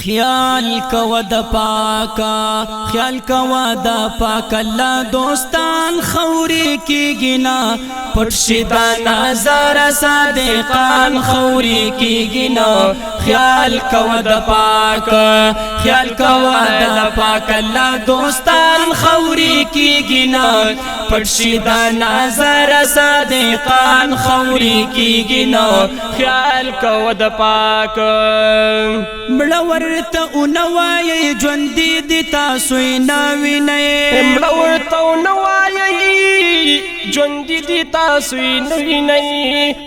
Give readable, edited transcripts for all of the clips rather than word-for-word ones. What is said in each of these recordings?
خیال کو د پاکا خیال کو د پاک الله دوستان خوري کیږي نا پټ شي د نظر صادقان خوري کیږي نا خیال کو د پاکا خیال کو د پاک الله دوستان خوري کیږي نا پټ شي د نظر صادقان خوري کیږي نا خیال کو د پاک مړورته اونوایي ژوندې دي تاسو نه وینئ مړورته اونوایي ژوندې دي تاسو نه وینئ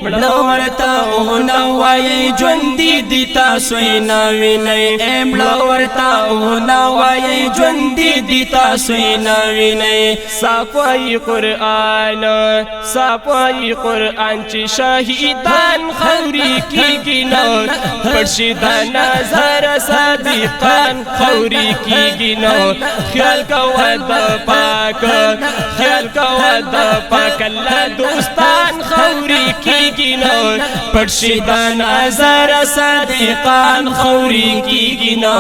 مړورته اونوایي ژوندې دي تاسو نه وینئ مړورته اونوایي ژوندې دي تاسو نه وینئ صفای قرآن چې شهیدان خوري کیږي نو پرشي د نظر صادقان خوري کیږي نو خیال کوه د پاک خیال کوه د پاک الله دوستان خوري کیږي نو پرشي د نظر صادقان خوري کیږي نو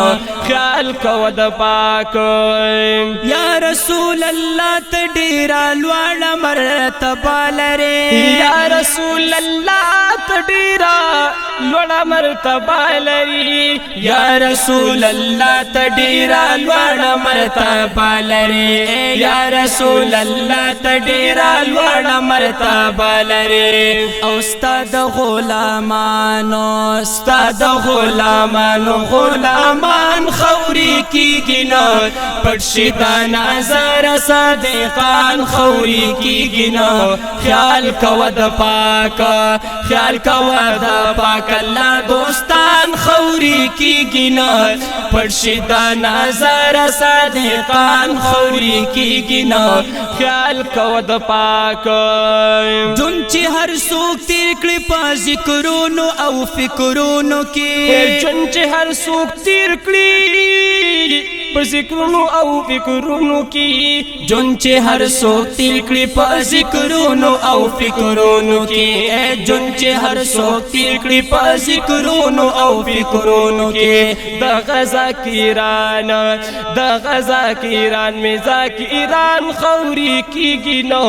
خیال کوه د پاک یا رسول الله ته ډیر لوړ مرتبه لري یا رسول الله ته ډیر لوړ مرتبه لري یا رسول الله ته ډیر لوړ مرتبه لري یا رسول الله ته ډیر لوړ مرتبه لري او استاد غلامان خوري کیږي نو پټ شي د نظر صادقان خوري کیږي نو خیال کوه د پاک خیال کوه د پاک الله دوستان خوري کیږي نو پټ شي د نظر صادقان خوري کیږي نو خیال کوه د پاک جون چې هر څوک تیر کړي په ذکرونو او فکرونو کې جون چې هر څوک تیر کړي په ذکرونو او فکرونو کې جون چې هر څوک تیر کړي په ذکرونو او فکرونو کې جون چې هر څوک تیر کړي په ذکرونو او فکرونو کې د غزا کیران می ذاکران خوري کیږي نو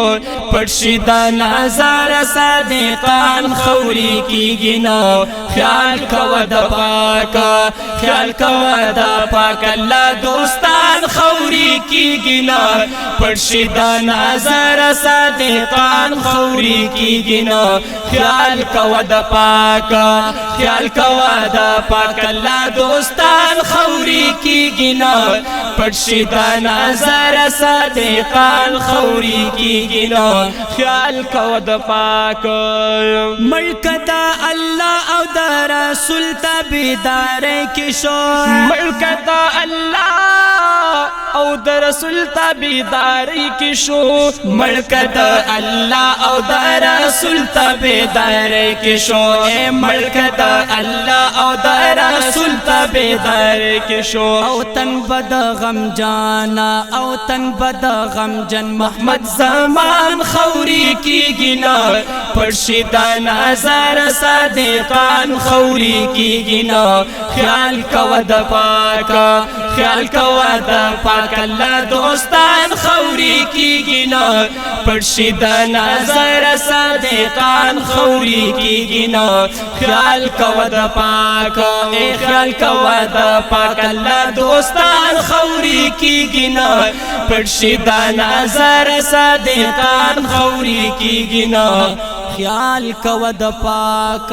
پټ شي د نظر صادقان خوري کیږي نو خیال کوه د پاک خیال کوه د پاک الله دوستان خوري کیږي نو پټ شي د نظر صادقان خوري کیږي نو خیال کوه د پاک خیال کوه د پاک الله دوستان خوري کیږي نو پټ شي د نظر صادقان خوري کیږي نو خیال کوه د پاک ملک د الله او د رسول تابعدار کې شو ملک د الله او د رسول تابعداري کې شو ملک د الله او د رسول تابعداري کې شو ملک د الله او د رسول تابعداري کې شو او تن بد غم جانا او تن بد غم جن محمد زمان خوري کیږي نو پټ شي د نظر صادقان خوري کیږي نو خیال کوه د پاک خیال کوه د پاک الله دوستان خوري کیږي نو پټ شي د نظر صادقان خوري کیږي نو خیال کوه د پاک خیال کوه د پاک الله دوستان خوري کیږي نو پټ شي د نظر صادقان خوري کیږي نو خیال کوه د پاک